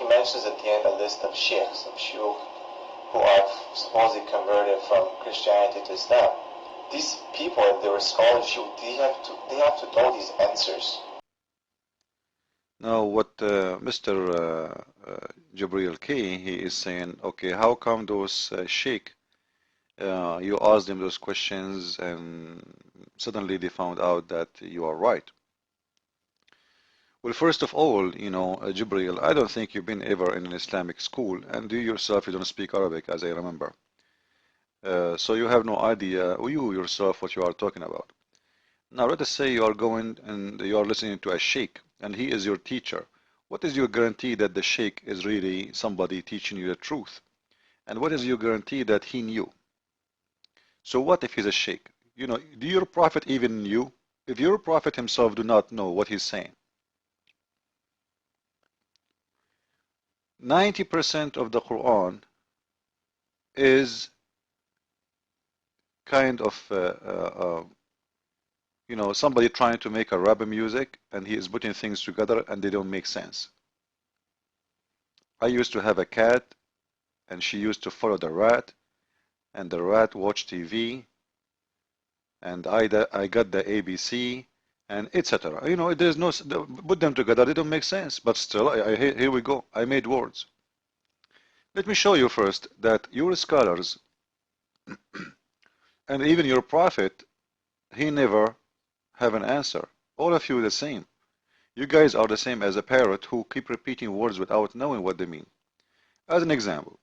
mentions at the end a list of sheikhs, of shuyukh, who are supposedly converted from Christianity to Islam. These people, if they were scholars, they have to know these answers. Now, what Mr. Jibril K, he is saying, okay, how come those sheikh, you asked them those questions and suddenly they found out that you are right? Well, first of all, Jibril, I don't think you've been ever in an Islamic school, and you yourself, you don't speak Arabic, as I remember. So you have no idea, you yourself, what you are talking about. Now, let us say you are going and you are listening to a sheikh, and he is your teacher. What is your guarantee that the sheikh is really somebody teaching you the truth? And what is your guarantee that he knew? So what if he's a sheikh? Do your prophet even knew? If your prophet himself do not know what he's saying, 90% of the Quran is kind of somebody trying to make a rap music, and he is putting things together and they don't make sense. I used to have a cat, and she used to follow the rat, and the rat watched TV, and I got the ABC, and etc. There's no, put them together, they don't make sense, but still, here we go, I made words. Let me show you first that your scholars, and even your prophet, he never have an answer. All of you the same. You guys are the same as a parrot who keep repeating words without knowing what they mean. As an example,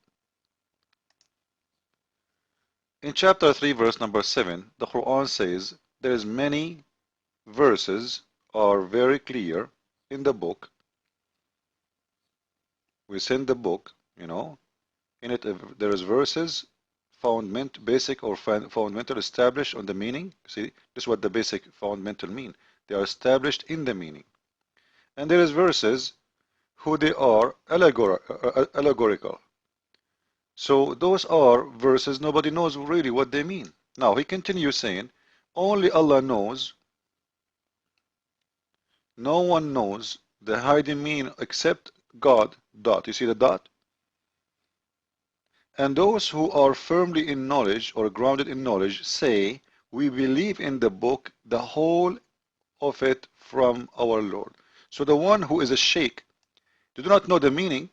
in chapter 3 verse number 7, the Quran says there is many verses are very clear in the book. We send the book, in it there is verses basic or fundamental established on the meaning. See, this is what the basic fundamental mean. They are established in the meaning. And there is verses who they are allegorical. So those are verses nobody knows really what they mean. Now he continues saying, only Allah knows. No one knows the hidden meaning except God. Dot. You see the dot? And those who are firmly in knowledge or grounded in knowledge say, we believe in the book, the whole of it from our Lord. So the one who is a sheikh, they do not know the meaning,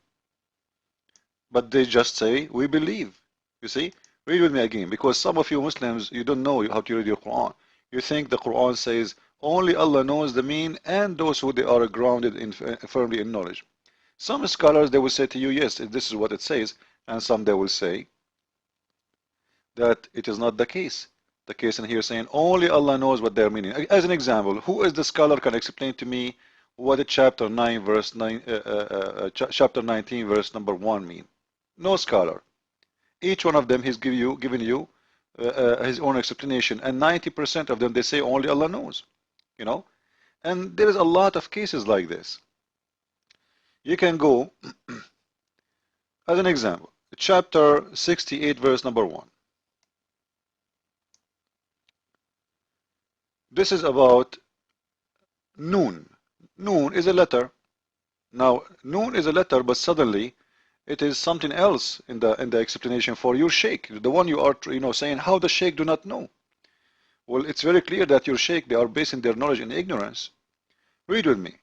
but they just say, we believe. You see? Read with me again, because some of you Muslims, you don't know how to read your Quran. You think the Quran says, only Allah knows the meaning and those who they are grounded in firmly in knowledge. Some scholars, they will say to you, yes, this is what it says. And some they will say that it is not the case. The case in here saying only Allah knows what they're meaning. As an example, who is the scholar can explain to me what the chapter 19 verse number 1 mean? No scholar. Each one of them has given you his own explanation, and 90% of them they say only Allah knows. And there is a lot of cases like this. You can go as an example. Chapter 68 verse number 1. This is about Noon. Noon is a letter. Now Noon is a letter, but suddenly it is something else in the explanation for your sheikh, the one you are saying how the sheikh do not know. Well, it's very clear that your sheikh, they are basing their knowledge in ignorance. Read with me.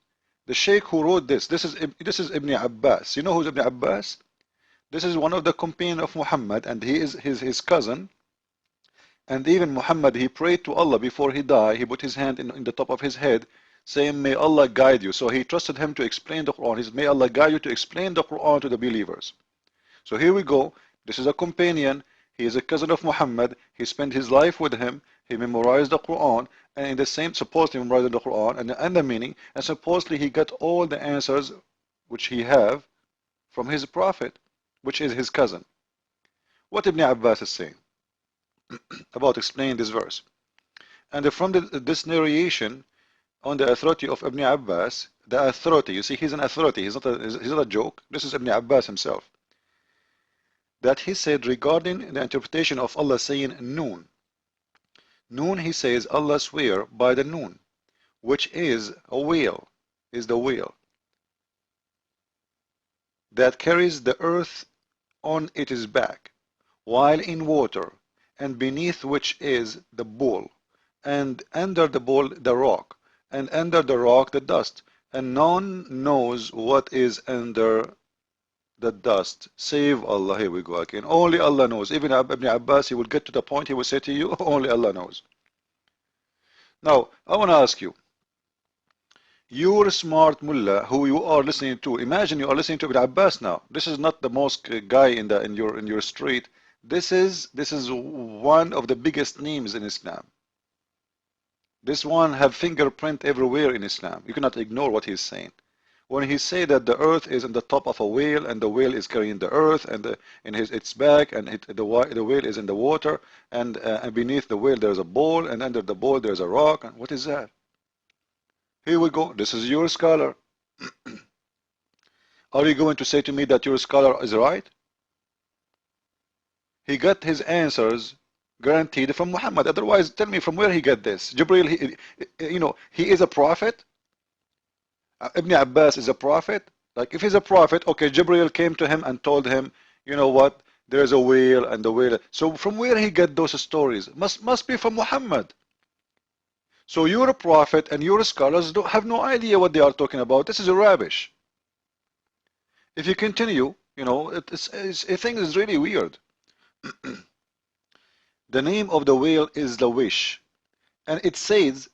The sheikh who wrote this is Ibn Abbas. You know who's Ibn Abbas? This is one of the companions of Muhammad, and he is his cousin. And even Muhammad, he prayed to Allah before he died. He put his hand in the top of his head, saying, may Allah guide you. So he trusted him to explain the Quran. He said, may Allah guide you to explain the Quran to the believers. So here we go. This is a companion. He is a cousin of Muhammad. He spent his life with him. He memorized the Quran, and in the same, supposedly memorized the Quran and the meaning, and supposedly he got all the answers which he have from his prophet, which is his cousin. What Ibn Abbas is saying about explaining this verse. And from this narration on the authority of Ibn Abbas, the authority, you see, he's an authority, he's not a joke. This is Ibn Abbas himself. That he said regarding the interpretation of Allah saying Noon. Noon, he says, Allah swear by the Noon, which is a whale, is the whale. that carries the earth on its back, while in water, and beneath which is the bowl, and under the bowl the rock, and under the rock the dust, and none knows what is under the dust save Allah. Here we go again. Only Allah knows. Even Ibn Abbas, he will get to the point, he will say to you, only Allah knows. Now, I want to ask you, your smart mullah who you are listening to, imagine you are listening to Ibn Abbas now. This is not the mosque guy in your street. This is one of the biggest names in Islam. This one have fingerprint everywhere in Islam. You cannot ignore what he's saying. When he say that the earth is in the top of a whale, and the whale is carrying the earth, and in its back, and the whale is in the water, and beneath the whale there's a bowl, and under the bowl there's a rock. And what is that? Here we go. This is your scholar. Are you going to say to me that your scholar is right? He got his answers guaranteed from Muhammad. Otherwise, tell me from where he got this. Jibril, he is a prophet. Ibn Abbas is a prophet. Like, if he's a prophet, okay, Jibril came to him and told him, you know what, there's a whale and the whale. So from where he got those stories? Must be from Muhammad. So you're a prophet and your scholars have no idea what they are talking about. This is a rubbish. If you continue, I think it's really weird. The name of the whale is the wish, and it says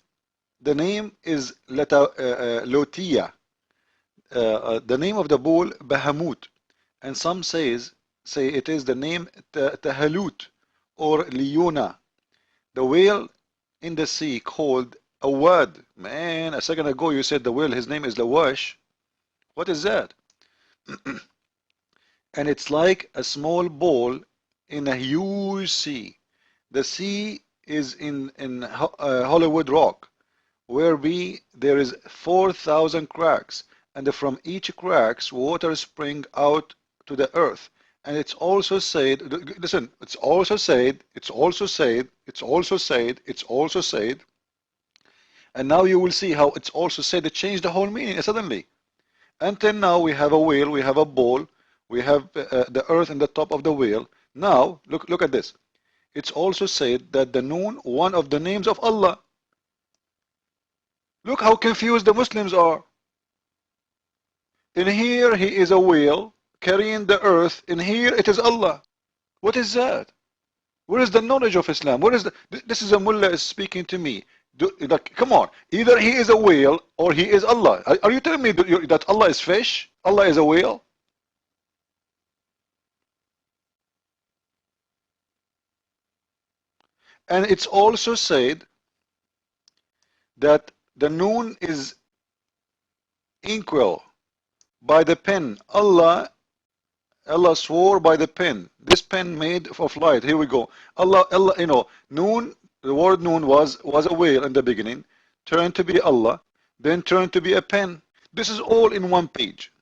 the name is Lotia. The name of the bull Bahamut, and some say it is the name Tahalut or Liona. The whale in the sea called Awad. Man, a second ago you said the whale, his name is Lawash. What is that? And it's like a small ball in a huge sea. The sea is in Hollywood Rock, where there is 4,000 cracks, and from each cracks water spring out to the earth. And it's also said, listen, it's also said, and now you will see how it's also said. It changed the whole meaning suddenly. Until now we have a whale, we have a bowl, we have the earth in the top of the whale. Now look at this. It's also said that the Noon, one of the names of Allah. Look how confused the Muslims are. In here he is a whale carrying the earth. In here it is Allah. What is that? Where is the knowledge of Islam? Where is this is a mullah is speaking to me. Come on, either he is a whale or he is Allah. Are you telling me that Allah is fish? Allah is a whale? And it's also said that the Noon is inkwell by the pen. Allah swore by the pen. This pen made of light. Here we go. Allah, Noon, the word Noon was a whale in the beginning, turned to be Allah, then turned to be a pen. This is all in one page.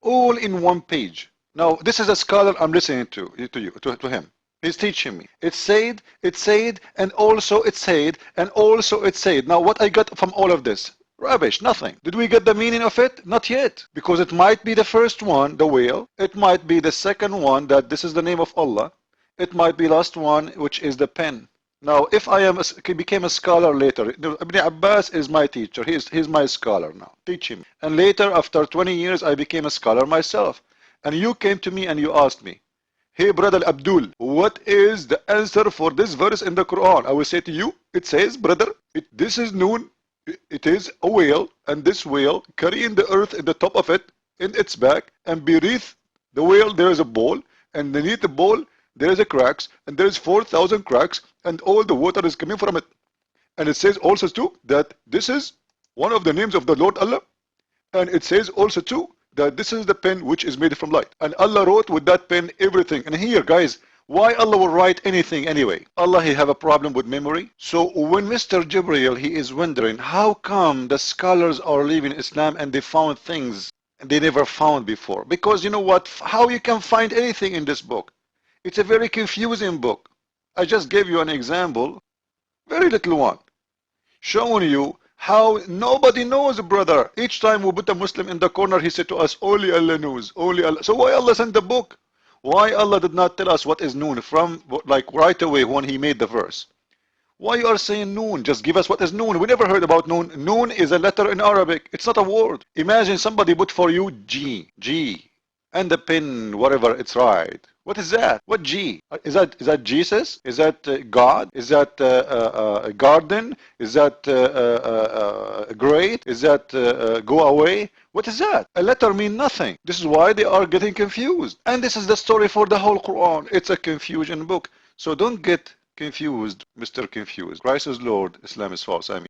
All in one page. Now, this is a scholar I'm listening to him. He's teaching me. It said, and also it said, and also it said. Now, what I got from all of this? Rubbish, nothing. Did we get the meaning of it? Not yet. Because it might be the first one, the whale. It might be the second one, that this is the name of Allah. It might be last one, which is the pen. Now, if I became a scholar later, Ibn Abbas is my teacher. He's my scholar now. Teach him. And later, after 20 years, I became a scholar myself. And you came to me and you asked me, hey, brother Abdul, what is the answer for this verse in the Quran? I will say to you, it says, brother, this is Noon. It is a whale, and this whale carrying the earth in the top of it, in its back, and beneath the whale there is a bowl, and beneath the bowl there is a cracks, and there is 4,000 cracks, and all the water is coming from it. And it says also too that this is one of the names of the Lord Allah, and it says also too that this is the pen which is made from light, and Allah wrote with that pen everything. And here, guys, why Allah will write anything anyway? Allah, he have a problem with memory. So when Mr. Jibril, he is wondering how come the scholars are leaving Islam and they found things they never found before. Because you know what, how you can find anything in this book? It's a very confusing book. I just gave you an example, very little one. showing you how nobody knows, brother. Each time we put a Muslim in the corner, he said to us, only Allah knows, only Allah. So why Allah sent the book? Why Allah did not tell us what is noon from, like, right away when he made the verse? Why you are saying noon? Just give us what is noon. We never heard about noon. Noon is a letter in Arabic. It's not a word. Imagine somebody put for you G, and the pen, whatever, it's right. What is that? What G? Is that Jesus? Is that God? Is that garden? Is that great? Is that go away? What is that? A letter mean nothing. This is why they are getting confused. And this is the story for the whole Quran. It's a confusion book. So don't get confused, Mr. Confused. Christ is Lord, Islam is false. I mean.